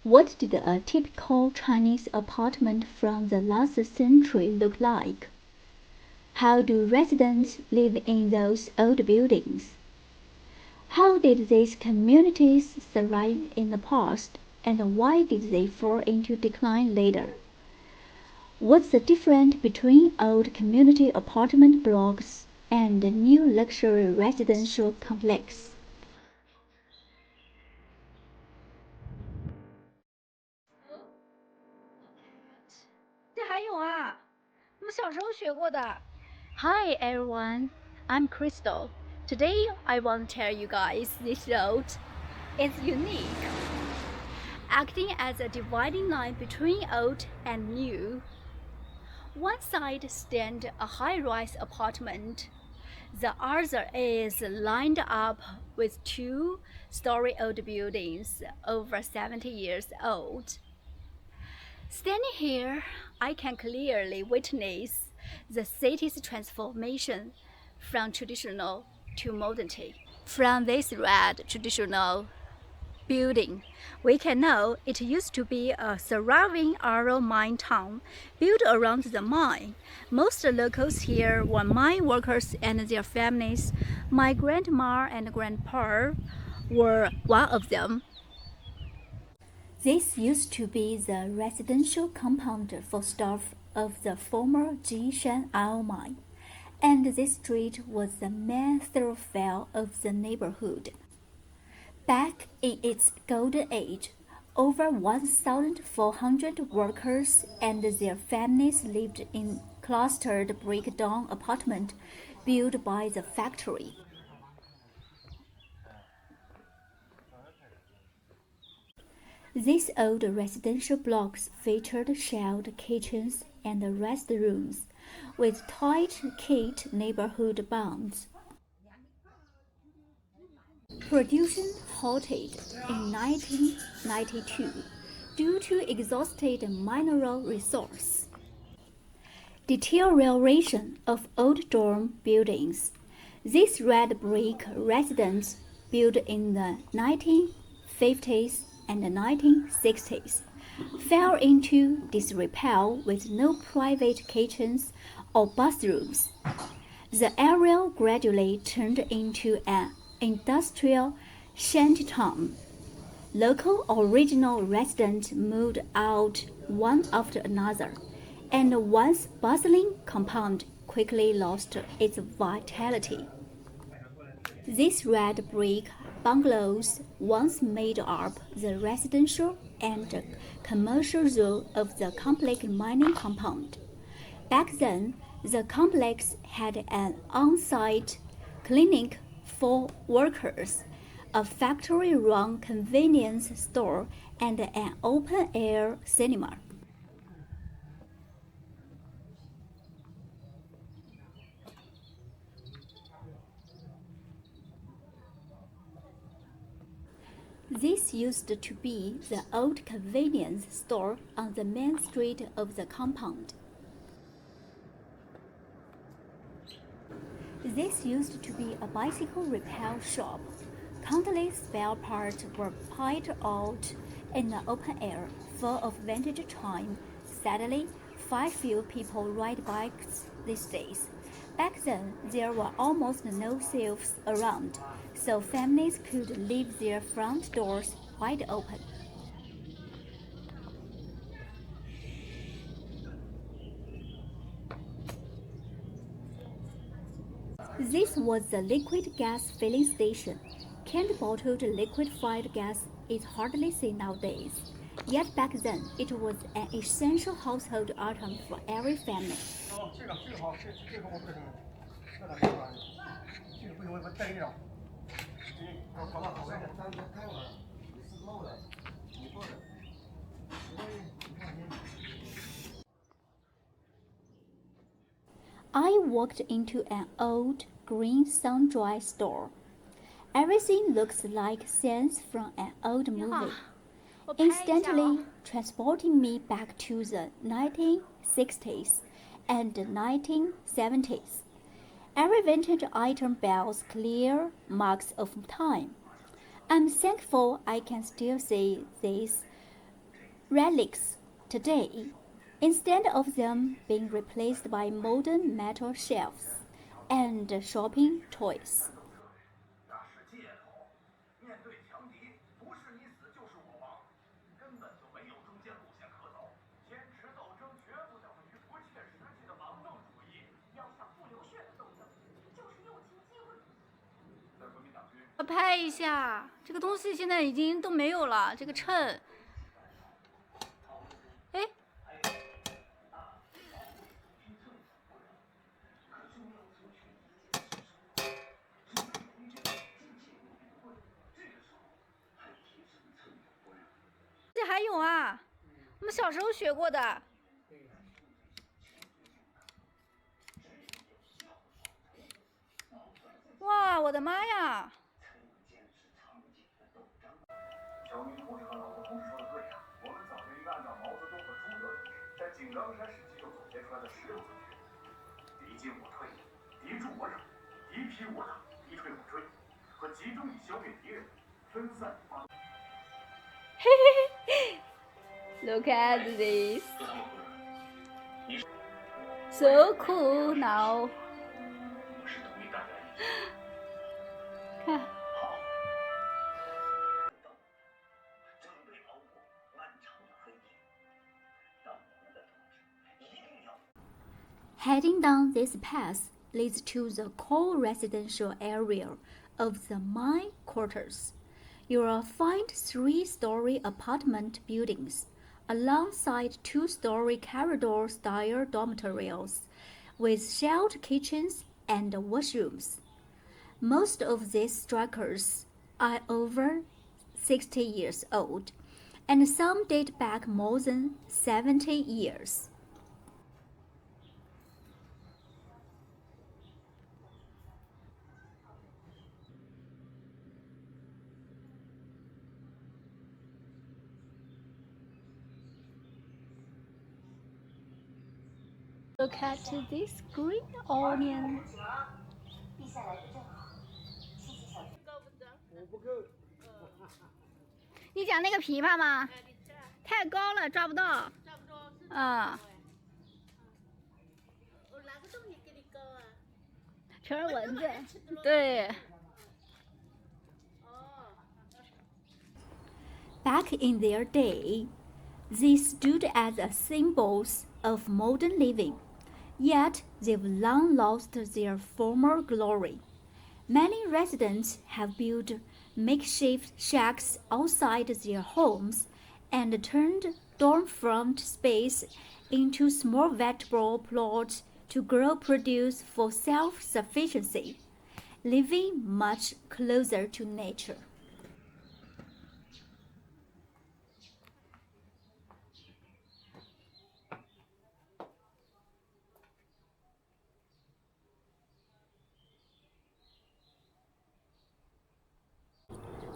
What did a typical Chinese apartment from the last century look like? How do residents live in those old buildings? How did these communities thrive in the past, and why did they fall into decline later? What's the difference between old community apartment blocks and new luxury residential complex? 这还有啊，我们小时候学过的。Hi everyone, I'm Crystal. Today I want to tell you guys this road is unique, acting as a dividing line between old and new. One side stands a high-rise apartment. The other is lined up with two-story old buildings over 70 years old. Standing here, I can clearly witness the city's transformation from traditional to modernity. From this red traditional building, we can know it used to be a thriving iron mine town built around the mine. Most locals here were mine workers and their families. My grandma and grandpa were one of them. This used to be the residential compound for staff of the former Jishan iron mine, and this street was the main thoroughfare of the neighborhood. Back in its golden age, over 1,400 workers and their families lived in clustered breakdown apartments built by the factory. These old residential blocks featured shared kitchens and restrooms with tight-knit neighborhood bonds. Production halted in 1992 due to exhausted mineral resource. Deterioration of old dorm buildings. These red brick residences built in the 1950s and 1960s fell into disrepair with no private kitchens or bathrooms. The area gradually turned into an industrial shantytown. Local original residents moved out one after another, and the once bustling compound quickly lost its vitality. These red brick bungalows once made up the residential and commercial zone of the complex mining compound. Back then, the complex had an on-site clinic for workers, a factory-run convenience store, and an open-air cinema. This used to be the old convenience store on the main street of the compound. This used to be a bicycle repair shop. Countless spare parts were piled out in the open air, full of vintage time. Sadly, few people ride bikes these days. Back then, there were almost no sales around, so families could leave their front doors wide open. This was the liquid gas filling station. Canned bottled liquefied gas is hardly seen nowadays. Yet back then, it was an essential household item for every family. I walked into an old green sun-dry store. Everything looks like scenes from an old movie, instantly transporting me back to the 1960s and 1970s. Every vintage item bears clear marks of time. I'm thankful I can still see these relics today, instead of them being replaced by modern metal shelves and shopping toys.拍一下，这个东西现在已经都没有了。这个秤，哎，这还有啊，我们小时候学过的。哇，我的妈呀！小明同志和老婆同事说的对呀，我们早就应该按照毛泽东和朱德在井冈山时期就总结出来的16字诀：敌进我退，敌驻我扰，敌疲我挡，敌退我追，和集中以消灭敌人，分散以发动。Look at this. So cool now. 看。Heading down this path leads to the core residential area of the mine quarters. You will find 3-story apartment buildings alongside 2-story corridor-style dormitories with shared kitchens and washrooms. Most of these structures are over 60 years old, and some date back more than 70 years. Look at this green onion. 你讲那个琵琶吗？太高了，抓不到。啊。全是蚊子。对。Back in their day, these stood as symbols of modern living, yet they've long lost their former glory. Many residents have built makeshift shacks outside their homes and turned dormfront space into small vegetable plots to grow produce for self-sufficiency, living much closer to nature.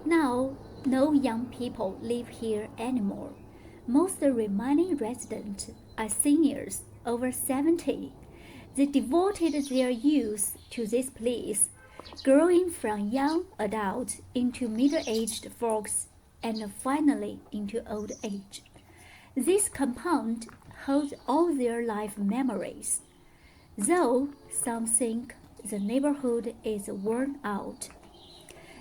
Now, no young people live here anymore. Most remaining residents are seniors over 70. They devoted their youth to this place, growing from young adults into middle-aged folks and finally into old age. This compound holds all their life memories, though some think the neighborhood is worn out.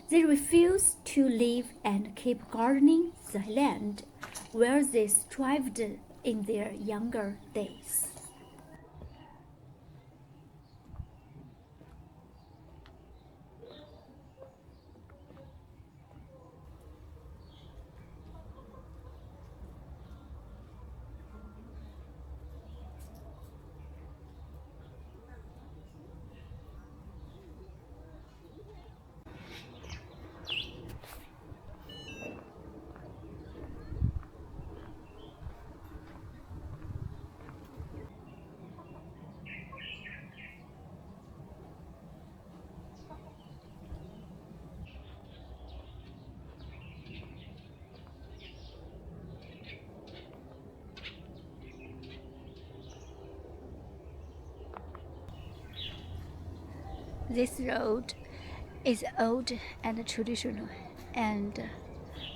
They refuse to live and keep gardening the land where they thrived in their younger days. This road is old and traditional, and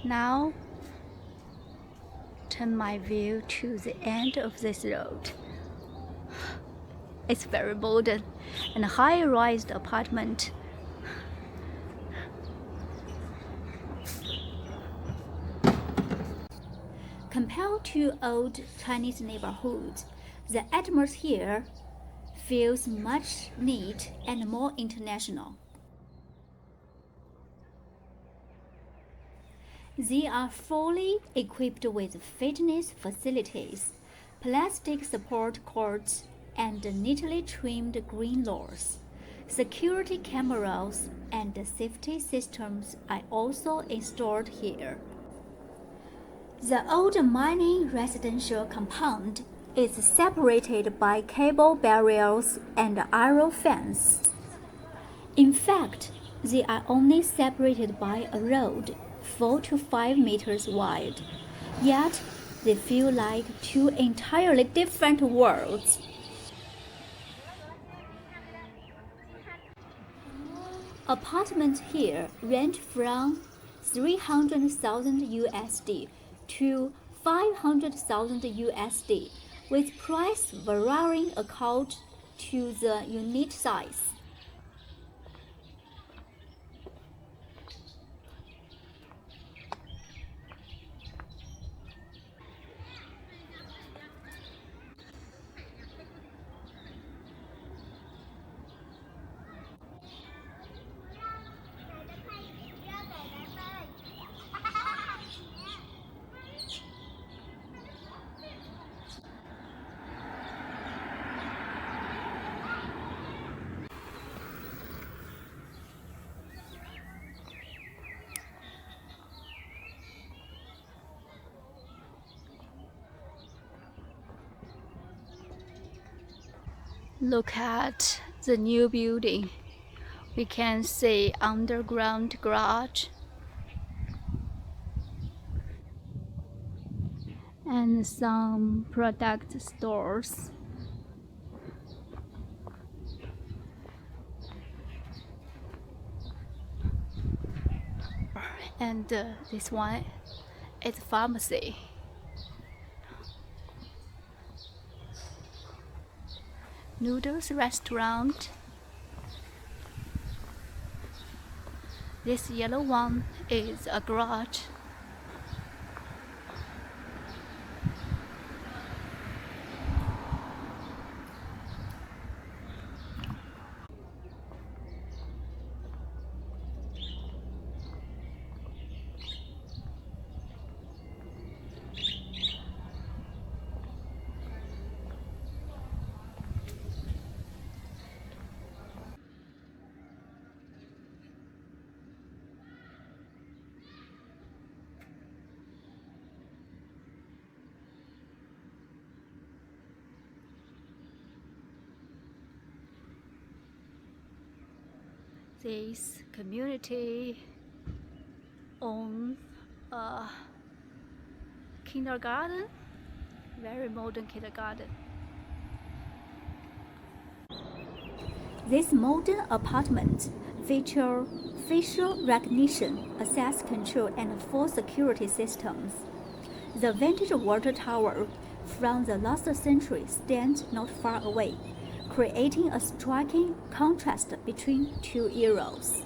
now turn my view to the end of this road. It's very modern and high-rise apartment. Compared to old Chinese neighborhoods, the atmosphere feels much neat and more international. They are fully equipped with fitness facilities, plastic support cords, and neatly trimmed green lawns. Security cameras and safety systems are also installed here. The old mining residential compound is separated by cable barriers and iron fence. In fact, they are only separated by a road 4 to 5 meters wide, yet they feel like two entirely different worlds. Apartments here range from 300,000 USD to 500,000 USD, with price varying according to the unit size. Look at the new building. We can see underground garage and some product stores. And this one is pharmacy. Noodles restaurant. This yellow one is a garage. This community owns a kindergarten, very modern kindergarten. This modern apartment features facial recognition, access control, and full security systems. The vintage water tower from the last century stands not far away, creating a striking contrast between two eras.